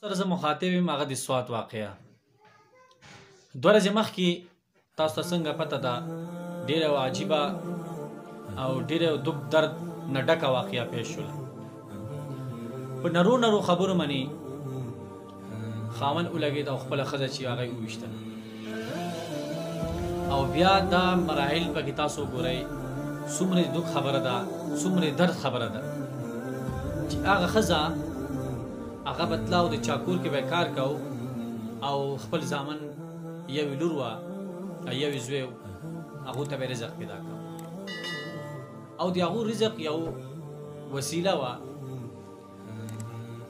سره زه مخاطب یم هغه د سوات واقعه 2 ورځې مخکې تاسو ته څنګه پته ده ډېره عجیبه او ډېره دُک درد نه ډکه واقعه پیښ شوله په نرو خبرو منې خاوند ولګېد او خپله ښځه چې هغه یې وویشتله او بیا دا مراحل پکې تاسو وګورئ څومره دُک خبره ده څومره درد خبره ده چې هغه ښځه هغه به تله او د چاکور کې به کار کو او خپل زامن یوې لور وه یوې زوی هغو ته به رزق پیدا کو او د هغو رزق یو وسیله وه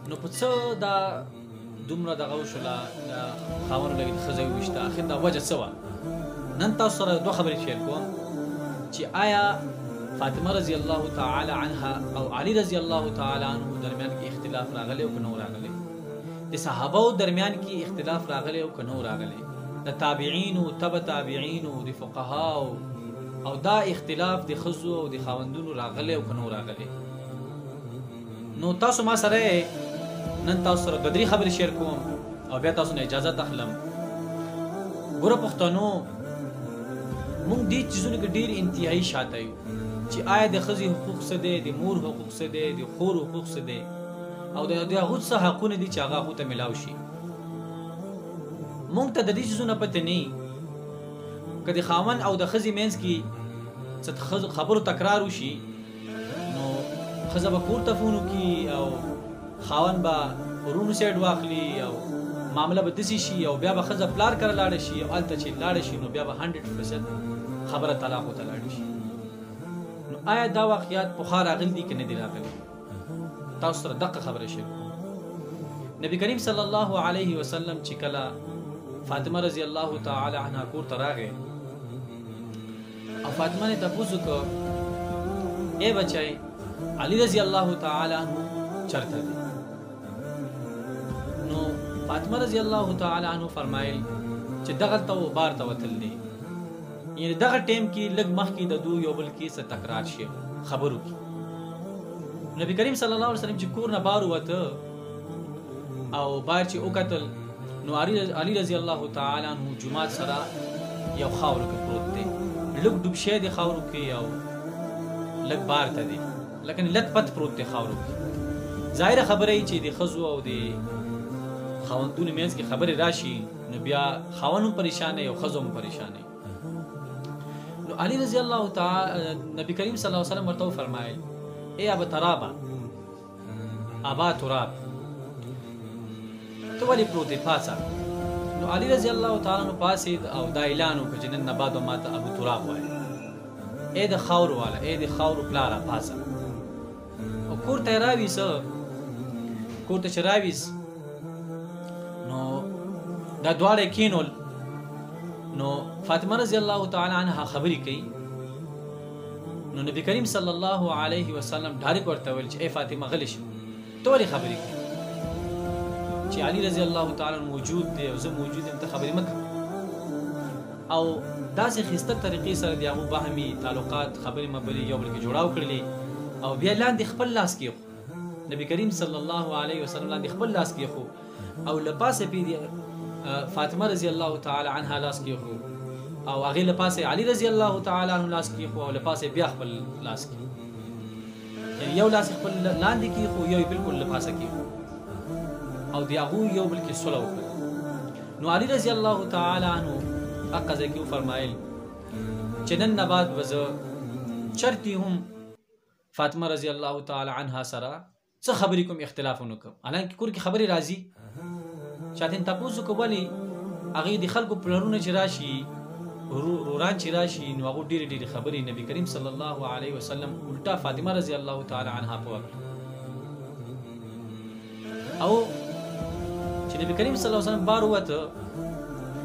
نو په څه دا دومره دغه وشوله د خاوند ولګېد ښځه یې وویشته اخر دا وجه څه وه نن تاسو سره 2 خبرې شیر کوم چې آیا فاطمه رضی الله تعالی عنها او علی رضی الله تعالی عنه درمیان کې اختلاف راغلی او که نه راغلی د صحابه درمیان کې اختلاف راغلی او که نه راغلی د تابعینو تبع تابعینو د فقهاو او دا اختلاف د ښځو او د خاوندونو راغلی او که نه راغلی نو تاسو ما سره نن تاسو سره 2 خبرې شیر کوم او بیا تاسو نه اجازه اخلم ګوره پښتنو مونږ دې چیزونو کې ډېر انتهایي شاته یو چې آیا د ښځې حقوق څه دی د مور حقوق څه دی د خور حقوق څه دی او د هغو څه حقونه دي چې هغه هغو ته میلاو شي مونږ ته د دې چیزونه پته نه که د خاوند او د ښځې منځ کې څه خبرو تکرار وشي نو ښځه به کور ته فون وکړي او خاوند به ورونو سایډ واخلي او معامله به داسې شي او بیا به ښځه پلار کره لاړه شي او هلته چې لاړه شي نو بیا به 100% خبره طلاقو ته لاړه شي نو آیا دا واقعیات پخوا راغلي دي که نه دي راغلي تاسو سره دقه خبره شیر کوم نبی کریم صلی الله علیه وسلم چې کله فاطمه رضی الله تعالی عنها کور ته راغی او فاطمه نه تپوس وکړ ای بچی علی رضی الله تعالی عنه چرته دی نو فاطمه رضی الله تعالی عنه فرمایل چې دغه ته بار ته وتل دی یعنی دغه ټیم کې لږ مخکې د دوی یو بل کې څه تکرار شي خبرو کې نبی کریم صلی الله علیه وسلم چې کور نه بار وته او بار چې وکتل نو علی رضی الله تعالی عنه جمعات سره یو خاور کې پروت دی لږ ډوب شي د خاورو کې یو لږ بار ته دی لکه لټ پت پروت دی خاورو کې ظاهر خبره ای چې د خزو او د خاوندونو منځ کې خبره راشي نو بیا خاوندو پریشان او خزو هم پریشان نو علی رضی الله تعالی نبی کریم صلی الله علیه وسلم ورته فرمایل ای ابا ترابا ابا تراب تو ولی پروت پاسا نو علی رضی الله تعالی عنہ پاسید او دا اعلان وکړ چې نن بعد ما ته ابو تراب وای اے د خاور والا اے د خاور پلارا پاسا او کور ته راویس کور ته راویس نو دا دواړه کینول نو فاطمه رضی الله تعالی عنها خبرې کوي نو نبی کریم صلی الله علیه وسلم ډایرک ورته ویل چې ای فاطمه غلی شو ته ولې خبرې کوي چې علی رضی الله تعالی موجود دی او زه موجود یم ته خبرې مه کوه او داسې ښایسته طریقې سره د هغو باهمي تعلقات خبرې مبرې یو بل کې جوړاو کړلې او بیا لاندې خپل لاس کېښو نبی کریم صلی الله علیه وسلم لاندې خپل لاس کېښو او له پاسه فاطمه رضی الله تعالی عنها لاس کېښو او هغې له پاسه علی رضی الله تعالی عنه لاس کېښو او له پاسه بیا خپل لاس کېښو یعنې یو لاس خپل لاندې کېښو یو یې بلکل له پاسه کېښو او د هغو یو بل کې صلح وکړه نو علی رضی الله تعالی عنه هغه ځای کې وفرمایل چې نن نه بعد به زه چرتې هم فاطمه رضی الله تعالی عنها سره څه خبرې کوم اختلاف ونه کوم حالانکې کور کې خبرې راځي چاته تاسو کو ولې هغه د خلکو پلرونه چې راشي روران چې راشي نو هغه ډېرې خبرې نبی کریم صلی الله علیه وسلم الټا فاطمه رضی الله تعالی عنها په وکړه او چې نبی کریم صلی الله علیه وسلم بار وته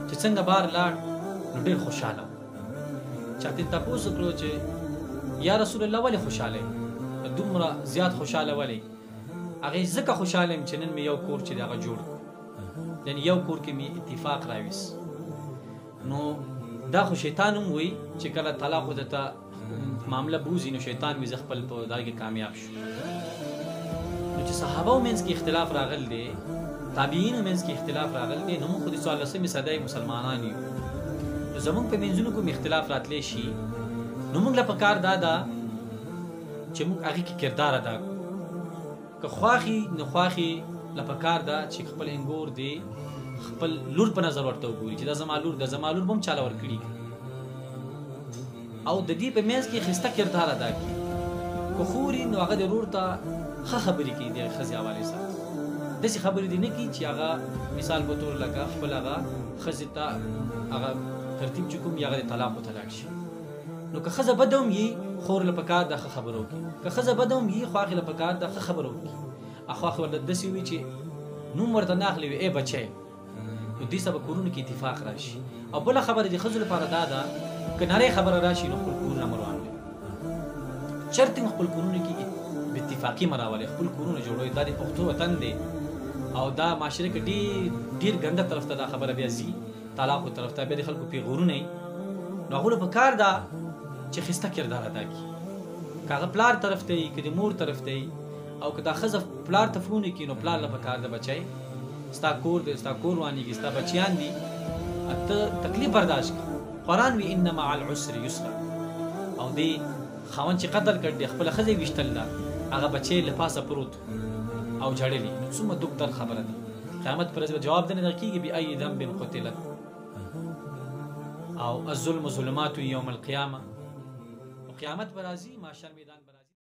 چې څنګه بار لاړ نو ډېر خوشاله چاته تاسو کړو چې یا رسول الله ولې خوشاله دومره زیات خوشاله ولې هغه ځکه خوشاله چې نن مې یو کور چې دغه جوړ یعنی یو کور کې مې اتفاق راويس نو دا خو شیطان هم وي چې کله طلاق ودته معامله بوزي نو شیطان مې خپل په دغه کې کامیاب شو نو چې صحابه منځ کې اختلاف راغل دی تابعینو منځ کې اختلاف راغلی دی نو موږ خو د 14مې صدۍ مسلمانان یو نو زموږ په منځونو کوم اختلاف راتلی شي نو موږ له پکار دا ده چې موږ هغې کې کردار ادا کړو که خواښي نو خواښي له پکار ده چې خپل انګور دی خپل لور په نظر ورته وګوري چې دا زما لور ده زما لور به هم چاله ورکړي او د دې په منځ کې ښایسته کردار ادا کړي که خوري نو هغه د ورور ته ښه خبرې کوي د ښځې حوالې سره داسې خبرې دې نه کوي چې هغه مثال په طور لکه خپل هغه ښځې ته هغه ترتیب چې کوم هغه د طلاق ته لاړ شي نو که ښځه بده هم وي خور له پکار ده ښه خبره وکړي که ښځه بده هم وي خواښې له پکار ده ښه خبره وکړي خواښې ورته داسې وي چې نوم ورته نه اخلي وي ای بچی نو دې سره به کورونو کې اتفاق راشي او بله خبره د ښځو لپاره دا ده که نری خبره راشي نو خپل کورونه مه روانوي چرته خپل کورونو کې به اتفاقي مه راولئ خپل کورونه جوړوئ دا د پښتو وطن دی او دا معاشره کې ډېر ګنده طرف ته دا خبره بیا ځي طلاقو طرف ته بیا د خلکو پیغورونه وي نو هغو له پکار ده چې ښایسته کردار ادا کړي که هغه پلار طرف ته وي که د مور طرف ته وي او که دا ښځه پلار ته فون وکړي نو پلار له پکار ده بچی ستا کور دی ستا کور روانېږي ستا بچیان دي ته تکلیف برداشت کړه قرآن وي ان مع العسر یسرا او دې خاوند چې قتل کړ دی خپله ښځه یې ویشتل ده هغه بچی له پاسه پروت او جړلي نو څومره دُک در خبره ده قیامت پر ورځ به جواب نه درکېږي بأي ذنب قتلت او الظلم ظلمات یوم القیامه قیامت پر راځي محشر میدان